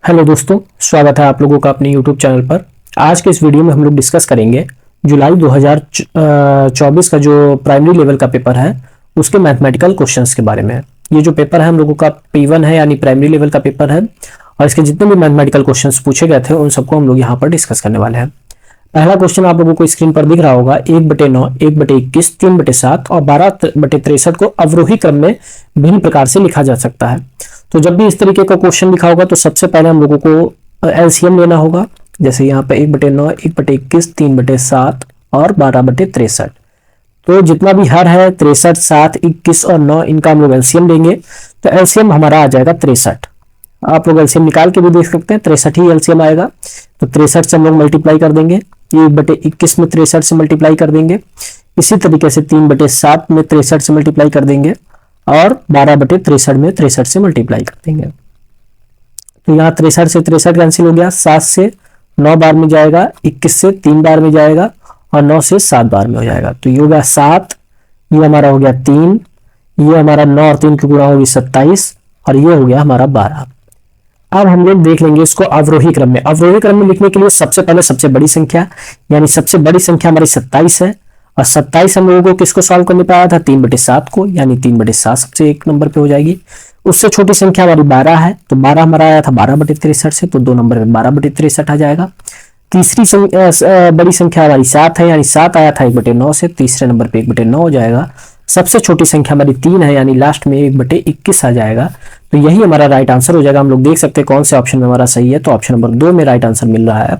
Hello दोस्तों, स्वागत है आप लोगों का अपने यूट्यूब चैनल पर। आज के इस वीडियो में हम लोग डिस्कस करेंगे जुलाई 2024 का जो प्राइमरी लेवल का पेपर है उसके मैथमेटिकल क्वेश्चंस के बारे में। ये जो पेपर है हम लोगों का P1 है, यानी प्राइमरी लेवल का पेपर है, और इसके जितने भी मैथमेटिकल क्वेश्चंस पूछे गए थे उन सबको हम लोग यहाँ पर डिस्कस करने वाले हैं। पहला क्वेश्चन आप लोगों को स्क्रीन पर दिख रहा होगा, 1/9, 1/21, 3/7 और 12/63 को अवरोही क्रम में भिन्न प्रकार से लिखा जा सकता है। तो जब भी इस तरीके का क्वेश्चन लिखा होगा तो सबसे पहले हम लोगों को एलसीएम लेना होगा। जैसे यहाँ पे 1/9, 1/21, 3/7 और 12/63। तो जितना भी हर है 63, 7, 21 और 9, इनका हम लोग एलसीएम लेंगे। तो एलसीएम हमारा आ जाएगा 63। आप लोग एलसीएम निकाल के भी देख सकते हैं, 63 ही एलसीएम आएगा। तो 63 से हम लोग मल्टीप्लाई कर देंगे, 1/21 में 63 से मल्टीप्लाई कर देंगे। इसी तरीके से 3/7 में 63 से मल्टीप्लाई कर देंगे और 12/63 में 63 से मल्टीप्लाई कर देंगे। तो यहाँ 63 से 63 कैंसिल हो गया, 7 से 9 बार में जाएगा, 21 से 3 बार में जाएगा और 9 से 7 बार में हो जाएगा। तो ये हो गया 7, ये हमारा हो गया 3, ये हमारा 9 और 3 की गुणा होगी 27 और ये हो गया हमारा 12। अब हम लोग देख लेंगे इसको अवरोही क्रम में। अवरोही क्रम में लिखने के लिए सबसे पहले सबसे बड़ी संख्या, यानी सबसे बड़ी संख्या हमारी 27 है, और 27 हम लोगों को किसको सॉल्व करने पे आया था, 3/7 को, यानी 3/7 सबसे एक नंबर पे हो जाएगी। उससे छोटी संख्या हमारी 12 है, तो 12 हमारा आया था 12/63 से, तो 2 नंबर में 12/63 आ जाएगा। तीसरी बड़ी संख्या हमारी 7 है, यानी 7 आया था 1/9 से, तीसरे नंबर पे 1/9 हो जाएगा। सबसे छोटी संख्या हमारी 3 है, यानी लास्ट में 1/21 आ जाएगा। तो यही हमारा राइट आंसर हो जाएगा। हम लोग देख सकते हैं कौन से ऑप्शन में हमारा सही है, तो ऑप्शन नंबर 2 में राइट आंसर मिल रहा है।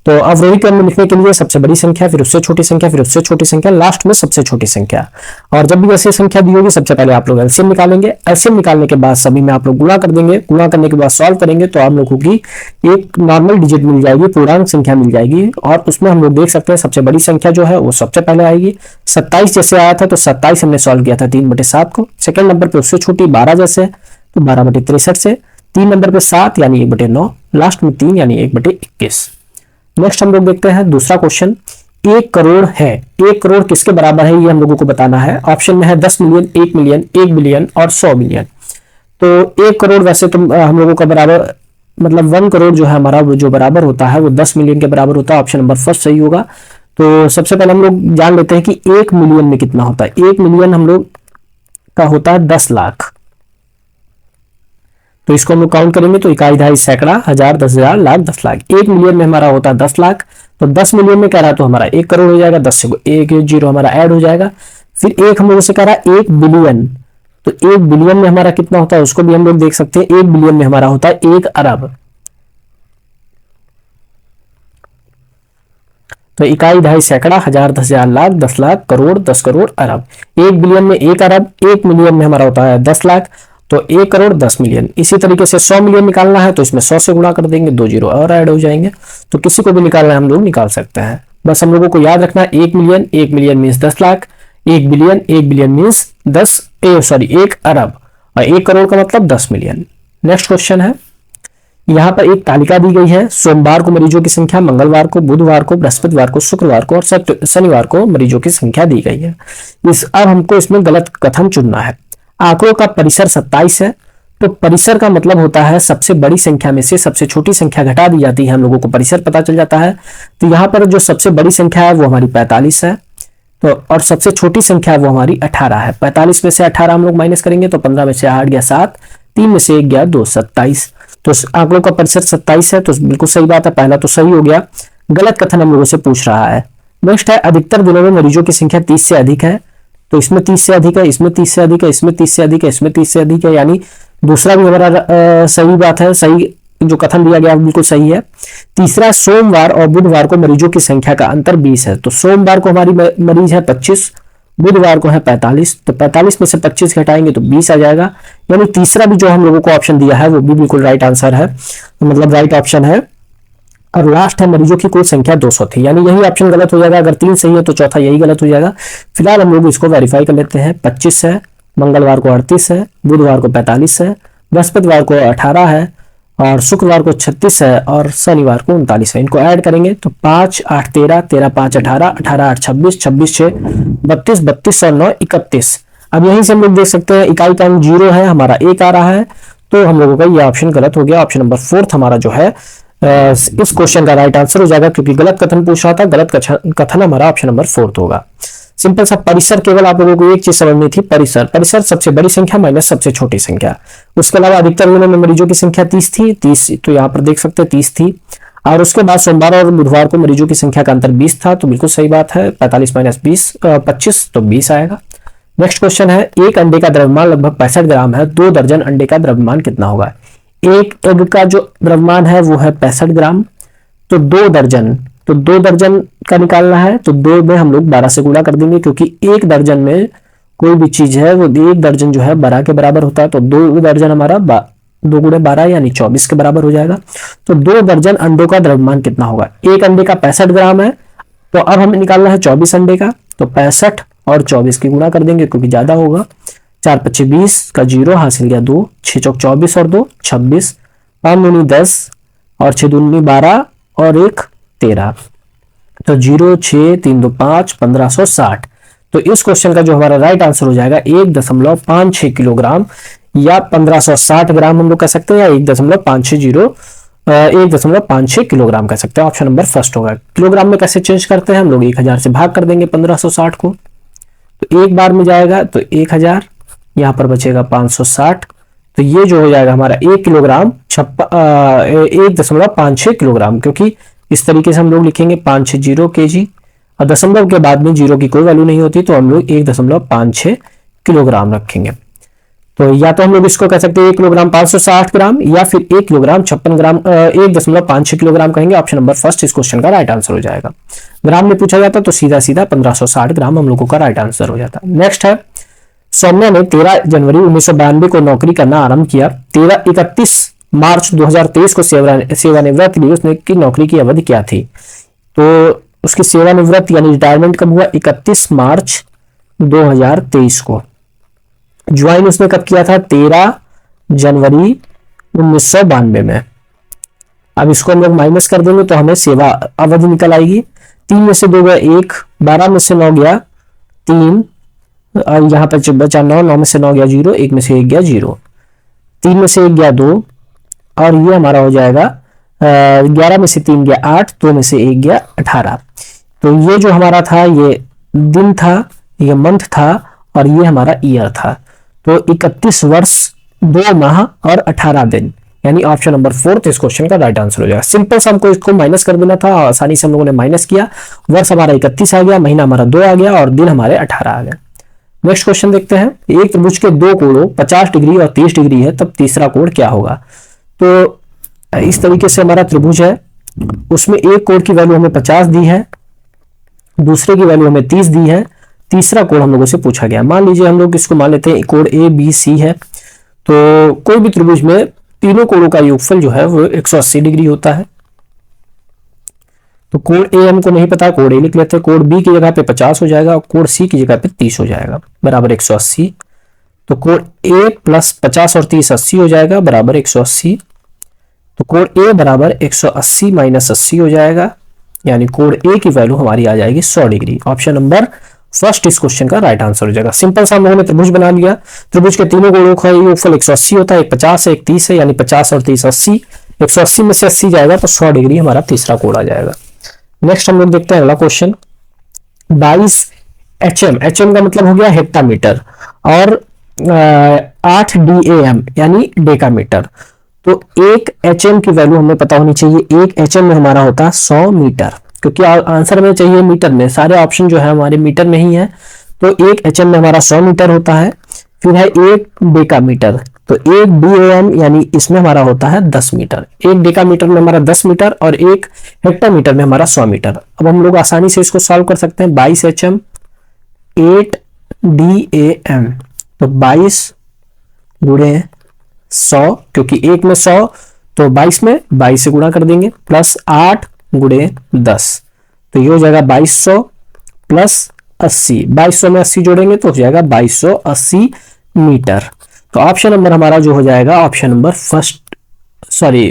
तो अवरोही क्रम में लिखने के लिए सबसे बड़ी संख्या, फिर उससे छोटी संख्या, फिर उससे छोटी संख्या, लास्ट में सबसे छोटी संख्या। और जब भी वैसे संख्या दी होगी सबसे पहले आप लोग एलसीएम निकालेंगे। एलसीएम निकालने के बाद सभी में आप लोग गुणा कर देंगे। गुणा करने के बाद सॉल्व करेंगे तो आप लोगों की एक नॉर्मल डिजिट मिल जाएगी, पूर्णांक संख्या मिल जाएगी, और उसमें हम लोग देख सकते हैं सबसे बड़ी संख्या जो है वो सबसे पहले आएगी। 27 जैसे आया था तो 27 हमने सॉल्व किया था 3/7 को। सेकंड नंबर पे उससे छोटी 12 जैसे, तो 12/63 से। 3 नंबर पे 7 यानी 1/9, लास्ट में 3 यानी 1/21। नेक्स्ट हम लोग देखते हैं दूसरा क्वेश्चन। 1 करोड़ है, 1 करोड़ किसके बराबर है ये हम लोगों को बताना है। ऑप्शन में है 10 मिलियन, 1 मिलियन, 1 बिलियन और 100 मिलियन। तो 1 करोड़ वैसे तो हम लोगों का बराबर, मतलब 1 करोड़ जो है हमारा वो जो बराबर होता है वो 10 मिलियन के बराबर होता है। ऑप्शन नंबर फर्स्ट सही होगा। तो सबसे पहले हम लोग जान लेते हैं कि 1 मिलियन में कितना होता है। 1 मिलियन हम लोग का होता है 10 लाख। तो इसको हम लोग काउंट करेंगे तो इकाई, दहाई, सैकड़ा, हजार, 10,000, लाख, 10 लाख। 1 मिलियन में हमारा होता है 10 लाख। तो 10 मिलियन में कह रहा है तो हमारा 1 करोड़ हो जाएगा। 10 से एक जीरो हमारा ऐड हो जाएगा। फिर एक हम लोगों से कह रहा है 1 बिलियन। तो 1 बिलियन में हमारा कितना होता है उसको भी हम लोग देख सकते हैं। 1 बिलियन में हमारा होता है 1 अरब। तो इकाई, दहाई, सैकड़ा, हजार, 10,000, लाख, 10 लाख, करोड़, 10 करोड़, अरब। 1 बिलियन में 1 अरब, 1 मिलियन में हमारा होता है 10 लाख, तो 1 करोड़ 10 मिलियन। इसी तरीके से 100 मिलियन निकालना है तो इसमें 100 से गुणा कर देंगे, 2 जीरो और ऐड हो जाएंगे। तो किसी को भी निकालना है हम लोग निकाल सकते हैं। बस हम लोगों को याद रखना है 1 million, 1 million means 10 lakh, 1 billion, 1 billion means 1 अरब, और 1 करोड़ का मतलब 10 मिलियन। नेक्स्ट क्वेश्चन है, यहाँ पर एक तालिका दी गई है। सोमवार को मरीजों की संख्या, मंगलवार को, बुधवार को, बृहस्पतिवार को, शुक्रवार को और शनिवार को मरीजों की संख्या दी गई है। अब हमको इसमें गलत कथन चुनना है। आंकड़ों का परिसर 27 है, तो परिसर का मतलब होता है सबसे बड़ी संख्या में से सबसे छोटी संख्या घटा दी जाती है, हम लोगों को परिसर पता चल जाता है। तो यहाँ पर जो सबसे बड़ी संख्या है वो हमारी 45 है, तो और सबसे छोटी संख्या है वो हमारी 18 है। 45 में से 18 हम लोग माइनस करेंगे तो 15 में से 8 गया 7, 3 में से 1 गया 2, 27। तो आंकड़ों का परिसर 27 है, तो बिल्कुल सही बात है, पहला तो सही हो गया। गलत कथन हम लोगों से पूछ रहा है। नेक्स्ट है, अधिकतर दिनों में मरीजों की संख्या 30 से अधिक है। तो इसमें 30 से अधिक है, इसमें 30 से अधिक है, इसमें 30 से अधिक है, इसमें 30 से अधिक है, यानी दूसरा भी हमारा सही बात है। सही जो कथन दिया गया बिल्कुल सही है। तीसरा, सोमवार और बुधवार को मरीजों की संख्या का अंतर 20 है। तो सोमवार को हमारी मरीज है 25, बुधवार को है 45, तो 45 में से 25 घटाएंगे तो 20 आ जाएगा। यानी तीसरा भी जो हम लोगों को ऑप्शन दिया है वो भी बिल्कुल राइट आंसर है, तो मतलब राइट ऑप्शन है। और लास्ट है, मरीजों की कुल संख्या 200 थी, यानी यही ऑप्शन गलत हो जाएगा। अगर 3 सही है तो चौथा यही गलत हो जाएगा। फिलहाल हम लोग इसको वेरीफाई कर लेते हैं। 25 है, मंगलवार को 38 है, बुधवार को 45 है, बृहस्पतिवार को 18 है, और शुक्रवार को 36 है, और शनिवार को 39 है। इनको ऐड करेंगे तो 5, 8, 13, 13, 5, 18, 18, 8, 26, 26, 6, 32, 32 और 9, 31। अब यहीं से हम लोग देख सकते हैं इकाई का अंक 0 है, हमारा 1 आ रहा है। तो हम लोगों का ये ऑप्शन गलत हो गया। ऑप्शन नंबर 4 हमारा जो है इस क्वेश्चन का राइट आंसर हो जाएगा, क्योंकि गलत कथन पूछ रहा था। गलत कथन हमारा ऑप्शन नंबर 4 होगा। सिंपल सा परिसर, केवल आप लोगों को एक चीज समझनी थी, परिसर। परिसर सबसे बड़ी संख्या माइनस सबसे छोटी संख्या। उसके अलावा अधिकतर दिनों में मरीजों की संख्या 30 थी, 30 तो यहाँ पर देख सकते हैं 30 थी। और उसके बाद सोमवार और बुधवार को मरीजों की संख्या का अंतर 20 था, तो बिल्कुल सही बात है। 45 माइनस 20 25, तो 20 आएगा। नेक्स्ट क्वेश्चन है, एक अंडे का द्रव्यमान लगभग 65 ग्राम है, 2 दर्जन अंडे का द्रव्यमान कितना होगा? एक एग का जो द्रव्यमान है वो है 65 ग्राम, तो 2 दर्जन, तो 2 दर्जन का निकालना है, तो 2 में हम लोग 12 से गुणा कर देंगे, क्योंकि एक दर्जन में कोई भी चीज है वो एक दर्जन जो है 12 के बराबर होता है, तो 2 दर्जन हमारा 2 गुणे 12 यानी 24 के बराबर हो जाएगा। तो 2 दर्जन अंडों का द्रव्यमान कितना होगा? एक अंडे का 65 ग्राम है, तो अब हमें निकालना है 24 अंडे का, तो 65 और 24 की गुणा कर देंगे क्योंकि ज्यादा होगा। 4 25 20 का 0 हासिल गया 2, 6 चौक 24 और 2 26, 5 दूनी 10 और 6 दूनी 12 और 1 13, तो 0 6 3 2 5 1560। तो इस क्वेश्चन का जो हमारा राइट आंसर हो जाएगा 1.56 किलोग्राम या 1560 ग्राम हम लोग कह सकते हैं, या 1.56 किलोग्राम कह सकते हैं। ऑप्शन नंबर फर्स्ट होगा। किलोग्राम में कैसे चेंज करते हैं हम लोग? 1000 से भाग कर देंगे 1560 को, तो एक बार में जाएगा तो 1000, यहां पर बचेगा 560, तो ये जो हो जाएगा हमारा 1 किलोग्राम 1.56 किलोग्राम, क्योंकि इस तरीके से हम लोग लिखेंगे 560 kg, और दशमलव के बाद में जीरो की कोई वैल्यू नहीं होती, तो हम लोग 1.56 किलोग्राम रखेंगे। तो या तो हम लोग इसको कह सकते हैं 1 किलोग्राम 560 ग्राम, या फिर 1 किलोग्राम 56 ग्राम 1.56 किलोग्राम कहेंगे। ऑप्शन नंबर फर्स्ट इस क्वेश्चन का राइट आंसर हो जाएगा। ग्राम में पूछा जाता तो सीधा सीधा 1560 ग्राम हम लोगों का राइट आंसर हो जाता। नेक्स्ट है, सौम्या ने 13 जनवरी 1992 को नौकरी करना आरंभ किया। 31 मार्च 2023 को सेवानिवृत्त ली। उसने की नौकरी की अवधि क्या थी? तो उसकी सेवानिवृत्त यानी रिटायरमेंट कब हुआ? 31 मार्च 2023 को। ज्वाइन उसने कब किया था? 13 जनवरी 1992 में। अब इसको हम लोग माइनस कर देंगे तो हमें सेवा अवधि निकल आएगी। 3 में से 2 गया 1, 12 में से 9 गया 3, और यहाँ पर बचा 9, 9 में से 9 गया 0, 1 में से 1 गया 0, 3 में से 1 गया 2, और ये हमारा हो जाएगा 11 में से 3 गया 8, 2 में से 1 गया 18। तो ये जो हमारा था ये दिन था, ये मंथ था, और ये हमारा ईयर था। तो 31 वर्ष 2 माह और 18 दिन, यानी ऑप्शन नंबर 4 इस क्वेश्चन का राइट आंसर हो जाएगा। सिंपल सा हमको इसको माइनस कर देना था, आसानी से हम लोगों ने माइनस किया। वर्ष हमारा 31 आ गया, महीना हमारा 2 आ गया, और दिन हमारे 18 आ गया। नेक्स्ट क्वेश्चन देखते हैं। एक त्रिभुज के 2 कोणों 50 डिग्री और 30 डिग्री है, तब तीसरा कोण क्या होगा? तो इस तरीके से हमारा त्रिभुज है, उसमें एक कोण की वैल्यू हमें 50 दी है, दूसरे की वैल्यू हमें 30 दी है, तीसरा कोण हम लोगों से पूछा गया। मान लीजिए हम लोग इसको मान लेते हैं कोण ए बी सी है। तो कोई भी त्रिभुज में तीनों कोणों का योगफल जो है वो 180 डिग्री होता है। तो कोण ए हमको नहीं पता, कोण ए लिख लेते हैं। कोण बी की जगह पे 50 हो जाएगा, और कोण सी की जगह पे 30 हो जाएगा, बराबर 180। तो कोण ए प्लस 50 और 30 80 हो जाएगा, बराबर 180। तो कोण ए बराबर 180 माइनस 80 हो जाएगा, यानी कोण ए की वैल्यू हमारी आ जाएगी 100 डिग्री। ऑप्शन नंबर फर्स्ट इस क्वेश्चन का राइट आंसर हो जाएगा। सिंपल सा हम लोगों ने त्रिभुज बना लिया। त्रिभुज के तीनों कोणों का योगफल 180 होता है, एक 50 है एक 30 है, यानी 50 और 30 80, 180 में से 80 जाएगा तो 100 डिग्री हमारा तीसरा कोण आ जाएगा। नेक्स्ट हम लोग देखते हैं अगला क्वेश्चन। 22 HM, HM का मतलब हो गया हेक्टामीटर, और 8 DAM यानी डेकामीटर। तो 1 HM की वैल्यू हमें पता होनी चाहिए। 1 HM में हमारा होता है 100 मीटर, क्योंकि आंसर में चाहिए मीटर में, सारे ऑप्शन जो है हमारे मीटर में ही है। तो 1 HM में हमारा 100 मीटर होता है। फिर है 1 डेकामीटर, तो 1 DAM यानी इसमें हमारा होता है 10 मीटर। 1 डेकामीटर में हमारा 10 मीटर, और 1 हेक्टामीटर में हमारा 100 मीटर। अब हम लोग आसानी से इसको सॉल्व कर सकते हैं। 22 HM 8 DAM, तो 22 गुणे 100, क्योंकि 1 में 100 तो 22 में 22 से गुणा कर देंगे, प्लस 8 गुणे 10, तो ये हो जाएगा 2200 प्लस 80। 2200 में 80 जोड़ेंगे तो हो जाएगा 2280 मीटर। तो ऑप्शन नंबर हमारा जो हो जाएगा ऑप्शन नंबर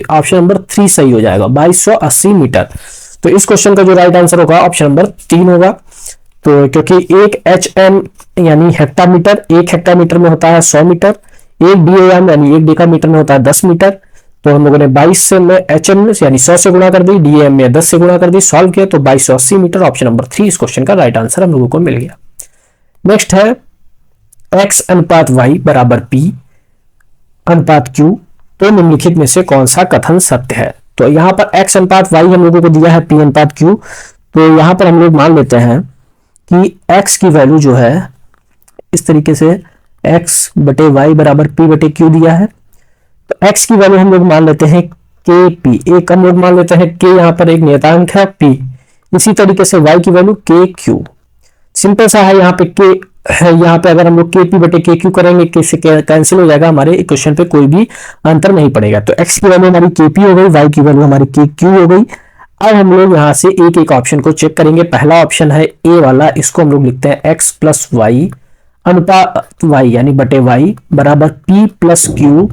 ऑप्शन नंबर 3 सही हो जाएगा, 2280 मीटर। तो इस क्वेश्चन का जो राइट आंसर होगा ऑप्शन नंबर 3 होगा। तो क्योंकि 1 HM यानी हेक्टामीटर, 1 हेक्टामीटर में होता है 100 मीटर, एक DAM यानी एक डेकामीटर में होता है 10 मीटर, तो हम लोगों ने 22 से में HM यानी 100 से गुणा कर दी, DAM में 10 से गुणा कर दी, सॉल्व किया तो 2280 मीटर। ऑप्शन नंबर 3 इस क्वेश्चन का राइट आंसर हम लोगों को मिल गया। नेक्स्ट है x अनुपात y बराबर p अनुपात q, तो निम्नलिखित में से कौन सा कथन सत्य है। तो यहाँ पर x अनुपात y हम लोगों को दिया है p अनुपात q, तो यहाँ पर हम लोग मान लेते हैं कि x की वैल्यू जो है इस तरीके से x बटे y बराबर p बटे q दिया है, तो x की वैल्यू हम लोग मान लेते हैं kp, एक हम लोग मान लेते हैं k यहाँ पर एक नियतांक है p, इसी तरीके से y की वैल्यू kq। सिंपल सा है, यहाँ पे k है, यहाँ पे अगर हम लोग kp बटे kq करेंगे k से कैंसिल हो जाएगा, हमारे इक्वेशन पे कोई भी अंतर नहीं पड़ेगा। तो x की वैल्यू हमारी kp हो गई, y की वैल्यू हमारी kq हो गई। अब हम लोग यहाँ से एक एक ऑप्शन को चेक करेंगे। पहला ऑप्शन है ए वाला, इसको हम लोग लिखते हैं x प्लस वाई अनुपात y यानी बटे y बराबर p प्लस q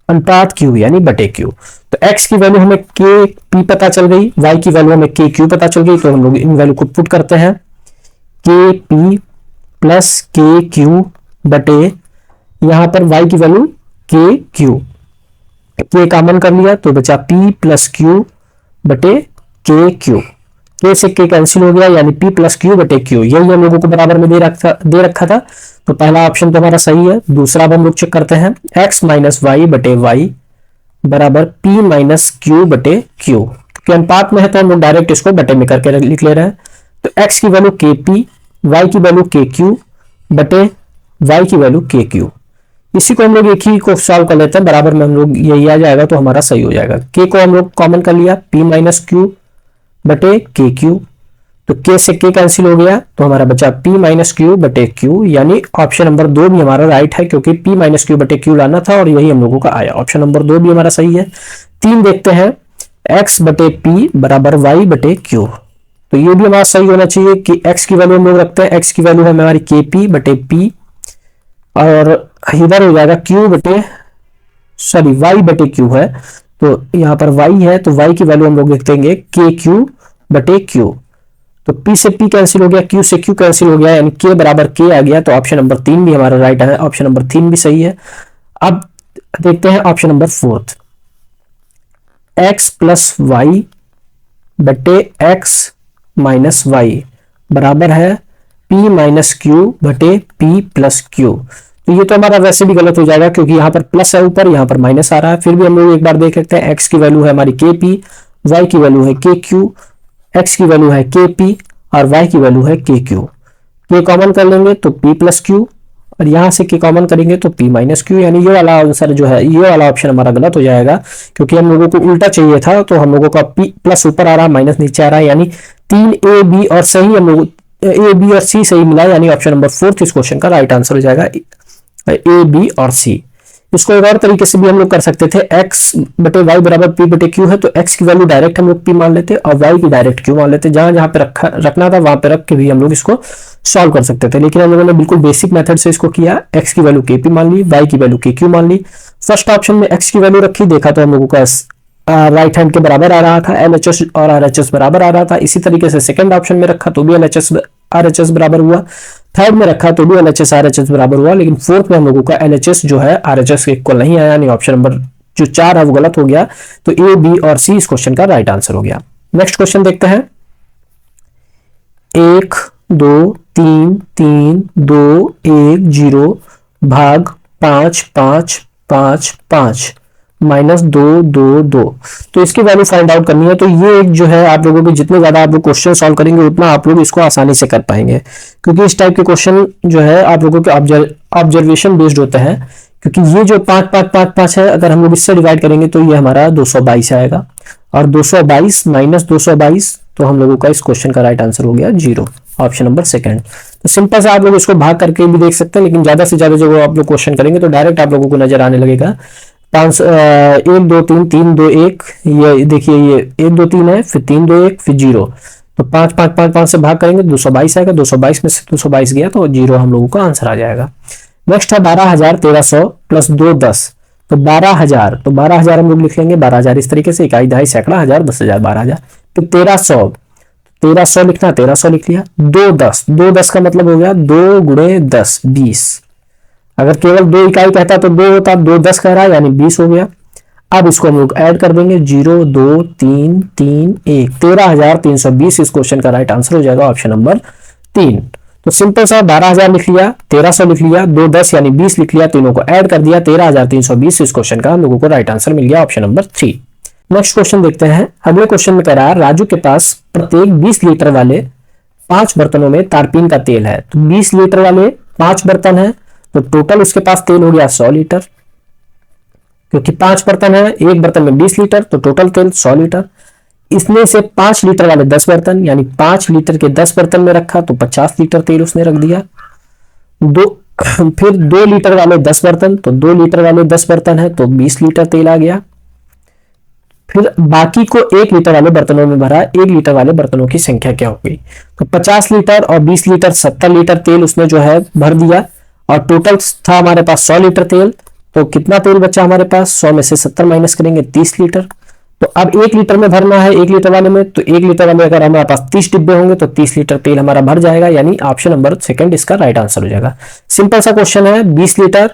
अनुपात q यानी बटे q। तो x की वैल्यू हमें kp पता चल गई, y की वैल्यू हमें kq पता चल गई, तो हम लोग इन वैल्यू को पुट करते हैं kp प्लस kq बटे यहाँ पर y की वैल्यू kq, k कॉमन कर लिया तो बचा p प्लस q बटे kq, k से k कैंसिल हो गया यानी p प्लस q बटे q, यही हम लोगों को बराबर में दे रखा था। तो पहला ऑप्शन तो हमारा सही है। दूसरा अब हम लोग चेक करते हैं x माइनस वाई बटे y बराबर p माइनस q बटे q, क्योंकि अनुपात में है तो हम लोग डायरेक्ट इसको बटे में करके लिख ले रहे हैं। तो x की वैल्यू kp, y की वैल्यू kq बटे y की वैल्यू kq, इसी को हम लोग एक ही को सॉल्व कर लेते हैं, बराबर में हम लोग यही आ जाएगा तो हमारा सही हो जाएगा। k को हम लोग कॉमन कर लिया, p माइनस q बटे kq, तो k से k कैंसिल हो गया तो हमारा बचा p माइनस q बटे q, यानी ऑप्शन नंबर 2 भी हमारा राइट है, क्योंकि p माइनस q बटे q लाना था और यही हम लोगों का आया। ऑप्शन नंबर 2 भी हमारा सही है। 3 देखते हैं x बटे p बराबर y बटे q, तो ये भी हमारा सही होना चाहिए कि x की वैल्यू हम लोग रखते हैं, x की वैल्यू है हमारी kp बटे p और इधर हो जाएगा q बटे y बटे q है, तो यहाँ पर y है तो y की वैल्यू हम लोग लिख देंगे kq बटे q, तो p से p कैंसिल हो गया, q से q कैंसिल हो गया यानी k बराबर k आ गया, तो ऑप्शन नंबर 3 भी हमारा राइट है, ऑप्शन नंबर 3 भी सही है। अब देखते हैं option number 4, x plus y बटे x माइनस वाई बराबर है p माइनस q बटे p प्लस q, तो ये तो हमारा वैसे भी गलत हो जाएगा क्योंकि यहाँ पर प्लस है ऊपर, यहाँ पर माइनस आ रहा है। फिर भी हम लोग एक बार देख लेते हैं, x की वैल्यू है हमारी kp, y की वैल्यू है kq, x की वैल्यू है kp और y की वैल्यू है kq, k कॉमन कर लेंगे तो p प्लस q और यहाँ से k कॉमन करेंगे तो p माइनस q, यानी ये वाला आंसर जो है, ये वाला ऑप्शन हमारा गलत हो जाएगा क्योंकि हम लोगों को उल्टा चाहिए था, तो हम लोगों का p प्लस ऊपर आ रहा है माइनस नीचे आ रहा है, यानी 3a b और सही हम लोग a b और c सही मिला, यानी ऑप्शन नंबर 4 इस क्वेश्चन का राइट आंसर हो जाएगा a b और c। इसको एक और तरीके से भी हम लोग कर सकते थे, x बटे y बराबर p बटे q है तो x की वैल्यू डायरेक्ट हम लोग p मान लेते और y की डायरेक्ट q मान लेते, जहां जहां पे रखना था वहां पे रख के भी हम लोग इसको सॉल्व कर सकते थे, लेकिन हम लोगों ने बिल्कुल बेसिक मेथड से इसको किया। x की वैल्यू kp मान ली, y की वैल्यू kq मान ली। फर्स्ट ऑप्शन में x की वैल्यू रखी, देखा तो हम लोगों का राइट हैंड के बराबर आ रहा था, LHS और RHS बराबर आ रहा था। इसी तरीके से सेकंड ऑप्शन में रखा तो भी LHS RHS बराबर हुआ, थर्ड में रखा तो भी LHS RHS बराबर हुआ, लेकिन फोर्थ में हम लोगों का LHS जो है RHS के इक्वल नहीं आया, यानी ऑप्शन नंबर जो 4 है वो गलत हो गया, तो A B और C इस क्वेश्चन का राइट आंसर हो गया। नेक्स्ट क्वेश्चन देखते हैं, 1 2 3 3 2 1 0 भाग 5 5 5 5 माइनस 2 2 2, तो इसकी वैल्यू फाइंड आउट करनी है। तो ये जो है आप लोगों के जितने ज्यादा आप लोग क्वेश्चन सॉल्व करेंगे उतना आप लोग इसको आसानी से कर पाएंगे, क्योंकि इस टाइप के क्वेश्चन जो है आप लोगों के ऑब्जर्वेशन बेस्ड होते हैं, क्योंकि ये जो 5 5 5 5 है अगर हम लोग इससे डिवाइड करेंगे तो ये हमारा 222 आएगा और 222 माइनस 222, तो हम लोगों का इस क्वेश्चन का राइट आंसर हो गया 0, ऑप्शन नंबर सेकंड। तो सिंपल से आप लोग इसको भाग करके भी देख सकते हैं, लेकिन ज्यादा से ज्यादा जो आप लोग क्वेश्चन करेंगे तो डायरेक्ट आप लोगों को नजर आने लगेगा 1 2 3 3 2 1, ये देखिए ये 1 2 3 है, फिर 3 2 1 फिर 0, तो 5 5 5 5 से भाग करेंगे 222 आएगा, 222 में से 222 गया तो 0 हम लोगों का आंसर आ जाएगा। नेक्स्ट है 12,1300 प्लस 2 10, तो 12,000, तो 12,000 हम लोग लिख लेंगे 12,000 इस तरीके से, इकाई दहाई सैकड़ा हजार 10,000 12,000, तो 1300 लिखना 1300 लिख लिया। 2 10 का मतलब हो गया 2 गुणे 10 20, अगर केवल 2 इकाई कहता तो 2 होता, 2 10 कह रहा है यानी 20 हो गया। अब इसको हम लोग ऐड कर देंगे 0 2 3 3 1, 13,320 इस क्वेश्चन का राइट आंसर हो जाएगा ऑप्शन नंबर 3। तो सिंपल सा 12,000 लिख लिया, 1300 लिख लिया, 2 10 यानी 20 लिख लिया, तीनों को ऐड कर दिया, 13,320 इस क्वेश्चन का हम लोगों को राइट आंसर मिल गया ऑप्शन नंबर 3। नेक्स्ट क्वेश्चन देखते हैं। अगले क्वेश्चन में कह रहा है राजू के पास प्रत्येक 20 लीटर वाले 5 बर्तनों में तारपीन का तेल है। तो 20 लीटर वाले 5 बर्तन है तो टोटल उसके पास तेल हो गया 100 लीटर, क्योंकि 5 बर्तन है, एक बर्तन में 20 लीटर तो टोटल तेल 100 लीटर। इसमें से 5 लीटर वाले 10 बर्तन यानी 5 लीटर के 10 बर्तन में रखा तो 50 लीटर तेल उसने रख दिया। फिर 2 लीटर वाले 10 बर्तन, तो 2 लीटर वाले 10 बर्तन है तो 20 लीटर तेल आ गया। फिर बाकी को 1 लीटर वाले बर्तनों में भरा, 1 लीटर वाले बर्तनों की संख्या क्या होगी? तो 50 लीटर और 20 लीटर 70 लीटर तेल उसने जो है भर दिया, और टोटल था हमारे पास 100 लीटर तेल। तो कितना तेल बचा हमारे पास? 100 में से 70 माइनस करेंगे 30 लीटर। तो अब 1 लीटर में भरना है, 1 लीटर वाले में, तो 1 लीटर वाले अगर हमारे पास 30 डिब्बे होंगे तो 30 लीटर तेल हमारा भर जाएगा, यानी ऑप्शन नंबर 2 इसका राइट आंसर हो जाएगा। सिंपल सा क्वेश्चन है। 20 लीटर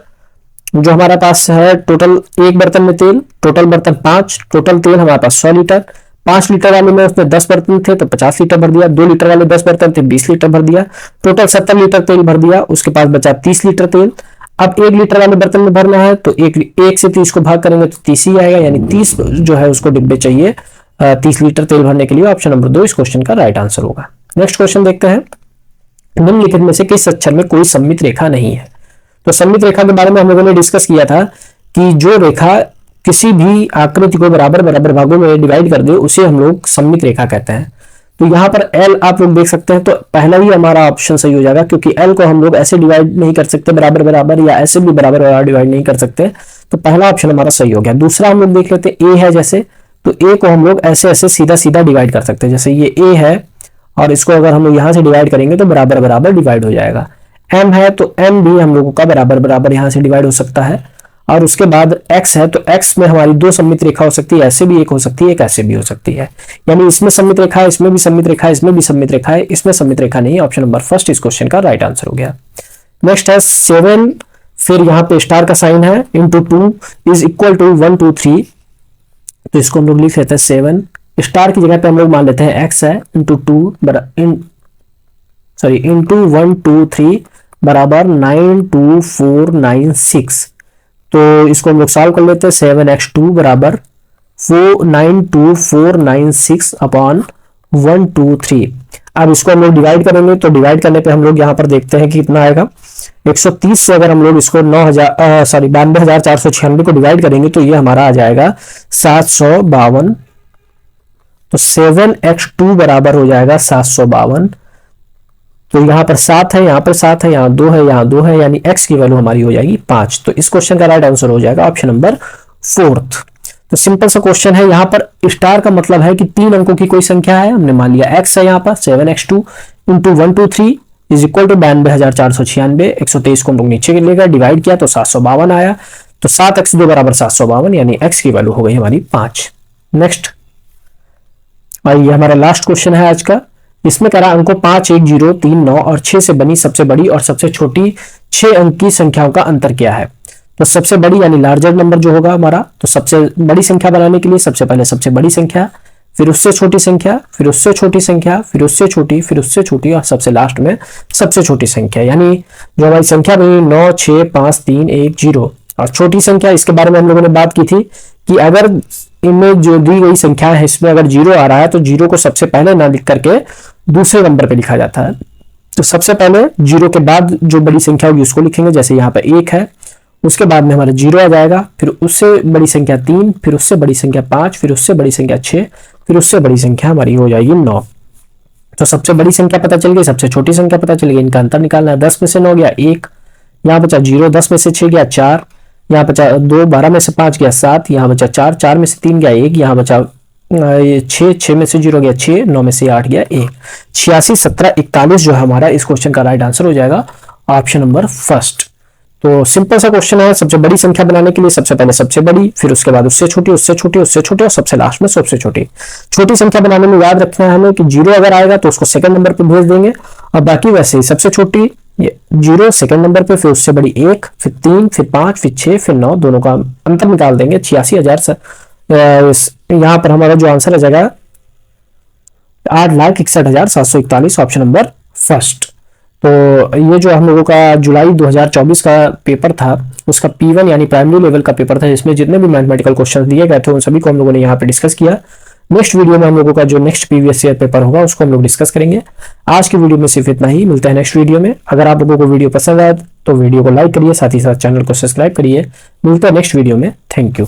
जो हमारे पास है टोटल, एक बर्तन में तेल, टोटल बर्तन 5, टोटल तेल हमारे पास 100 लीटर। 5 लीटर वाले में उसमें 10 बर्तन थे तो 50 लीटर भर दिया, 2 लीटर वाले 10 बर्तन थे 20 लीटर भर दिया, टोटल 70 लीटर तेल भर दिया, उसके पास बचा 30 लीटर तेल। अब 1 लीटर वाले बर्तन में भरना है तो 1 से 30 को भाग करेंगे तो 30 ही आएगा, यानी 30 जो है उसको डिब्बे चाहिए 30 लीटर तेल भरने के लिए। ऑप्शन नंबर 2 इस क्वेश्चन का राइट आंसर होगा। नेक्स्ट क्वेश्चन देखते हैं। निम्नलिखित में से किस अक्षर में कोई सममित रेखा नहीं है? तो सममित रेखा के बारे में हम लोगों ने डिस्कस किया था कि जो रेखा किसी भी आकृति को बराबर बराबर भागों में डिवाइड कर दे उसे हम लोग सममित रेखा कहते हैं। तो यहाँ पर L आप लोग देख सकते हैं, तो पहला ही हमारा ऑप्शन सही हो जाएगा, क्योंकि L को हम लोग ऐसे डिवाइड नहीं कर सकते बराबर बराबर, या ऐसे भी बराबर बराबर डिवाइड नहीं कर सकते, तो पहला ऑप्शन हमारा सही हो गया। दूसरा हम लोग देख लेते हैं A है जैसे, तो A को हम लोग ऐसे ऐसे सीधा सीधा डिवाइड कर सकते हैं, जैसे ये A है और इसको अगर हम लोग यहाँ से डिवाइड करेंगे तो बराबर बराबर डिवाइड हो जाएगा। M है तो M भी हम लोगों का बराबर बराबर यहाँ से डिवाइड हो सकता है। और उसके बाद X है तो X में हमारी 2 सममित रेखा हो सकती है, ऐसे भी एक हो सकती है, एक ऐसे भी हो सकती है, यानी इसमें सममित रेखा है, इसमें भी सममित रेखा है, इसमें भी सममित रेखा है, इसमें सममित रेखा नहीं है। ऑप्शन नंबर 1 इस क्वेश्चन का राइट आंसर हो गया। नेक्स्ट है 7, फिर यहाँ पे स्टार का साइन है, इंटू 2 इज इक्वल टू 1 2 3, तो इसको हम लोग लिख लेते हैं 7, स्टार की जगह पे हम लोग मान लेते हैं X है, इंटू 1 2 3 बराबर 92496। तो इसको हम लोग सॉल्व कर लेते हैं। 7x2 बराबर 92496 अपॉन 123। अब इसको हम लोग डिवाइड करेंगे, तो डिवाइड करने पे हम लोग यहाँ पर देखते हैं कि कितना आएगा। 130 से अगर हम लोग इसको 92,496 को डिवाइड करेंगे तो ये हमारा आ जाएगा 752। तो 7x2 बराबर हो जाएगा 752। तो यहाँ पर 7 है, यहाँ पर 7 है, यहाँ 2 है, यहाँ 2 है, यानी x की वैल्यू हमारी हो जाएगी 5। तो इस क्वेश्चन का राइट आंसर हो जाएगा ऑप्शन नंबर 4। तो सिंपल सा क्वेश्चन है। यहाँ पर स्टार का मतलब है कि 3 अंकों की कोई संख्या है, हमने मान लिया x है यहाँ पर 7x2 into 123 is equal to 92,496। 123 को हम लोग नीचे लेकर डिवाइड किया तो 752 आया, तो 7x2 बराबर 752, यानी x की वैल्यू हो गई हमारी 5। नेक्स्ट, और ये हमारा लास्ट क्वेश्चन है आज का। इसमें कह रहा अंकों 5 1 0 3 9 और 6 से बनी सबसे बड़ी और सबसे छोटी 6 अंक की संख्याओं का अंतर क्या है? तो सबसे बड़ी यानी लार्जर नंबर जो होगा हमारा, तो सबसे बड़ी संख्या बनाने के लिए सबसे पहले सबसे बड़ी संख्या, फिर उससे छोटी संख्या, फिर उससे छोटी संख्या, फिर उससे छोटी, फिर उससे छोटी, और सबसे लास्ट में सबसे छोटी संख्या, यानी जो हमारी संख्या बनी 9 6 5 3 1 0। और छोटी संख्या, इसके बारे में हम लोगों ने बात की थी कि अगर इनमें जो दी गई संख्या है इसमें अगर 0 आ रहा है तो 0 को सबसे पहले ना लिख करके दूसरे नंबर पे लिखा जाता है। तो सबसे पहले 0 के बाद जो बड़ी संख्या होगी उसको लिखेंगे, जैसे यहाँ पे 1 है, उसके बाद में हमारा 0 आ जाएगा, फिर उससे बड़ी संख्या 3, फिर उससे बड़ी संख्या 5, फिर उससे बड़ी संख्या 6, फिर उससे बड़ी संख्या हमारी हो जाएगी 9। तो सबसे बड़ी संख्या पता चल गई, सबसे छोटी संख्या पता चल गई, इनका अंतर निकालना है। 10 में से 9 गया 1, यहाँ बचा 0, 10 में से 6 गया 4, यहाँ बचा 2, 12 में से 5 गया 7, यहाँ बचा 4, 4 में से 3 गया 1, यहाँ बचा 6, 6 में से 0 गया 6, 9 में से 8 गया 1। 86 17 41 जो है हमारा इस क्वेश्चन का राइट आंसर हो जाएगा ऑप्शन नंबर 1। तो सिंपल सा क्वेश्चन है। सबसे बड़ी संख्या बनाने के लिए सबसे पहले सबसे बड़ी, फिर उसके बाद उससे छोटी, उससे छोटी, उससे छोटी, और सबसे लास्ट में सबसे छोटी। छोटी संख्या बनाने में याद रखना है हमें कि 0 अगर आएगा तो उसको सेकंड नंबर पर भेज देंगे, और बाकी वैसे ही सबसे छोटी ये 0 सेकंड नंबर पे, फिर उससे बड़ी 1, फिर 3, फिर 5, फिर 6, फिर 9, दोनों का अंतर निकाल देंगे 86,000। यहाँ पर हमारा जो आंसर आ जाएगा 8,61,741, ऑप्शन नंबर फर्स्ट। तो ये जो हम लोगों का जुलाई 2024 का पेपर था उसका P1 यानी प्राइमरी लेवल का पेपर था, जिसमें जितने भी मैथमेटिकल क्वेश्चन दिए गए थे उन सभी को हम लोगों ने यहाँ पे डिस्कस किया। नेक्स्ट वीडियो में हम लोगों का जो नेक्स्ट प्रीवियस ईयर पेपर होगा उसको हम लोग डिस्कस करेंगे। आज की वीडियो में सिर्फ इतना ही, मिलता है नेक्स्ट वीडियो में। अगर आप लोगों को वीडियो पसंद आए तो वीडियो को लाइक करिए, साथ ही साथ चैनल को सब्सक्राइब करिए। मिलता है नेक्स्ट वीडियो में। Thank you.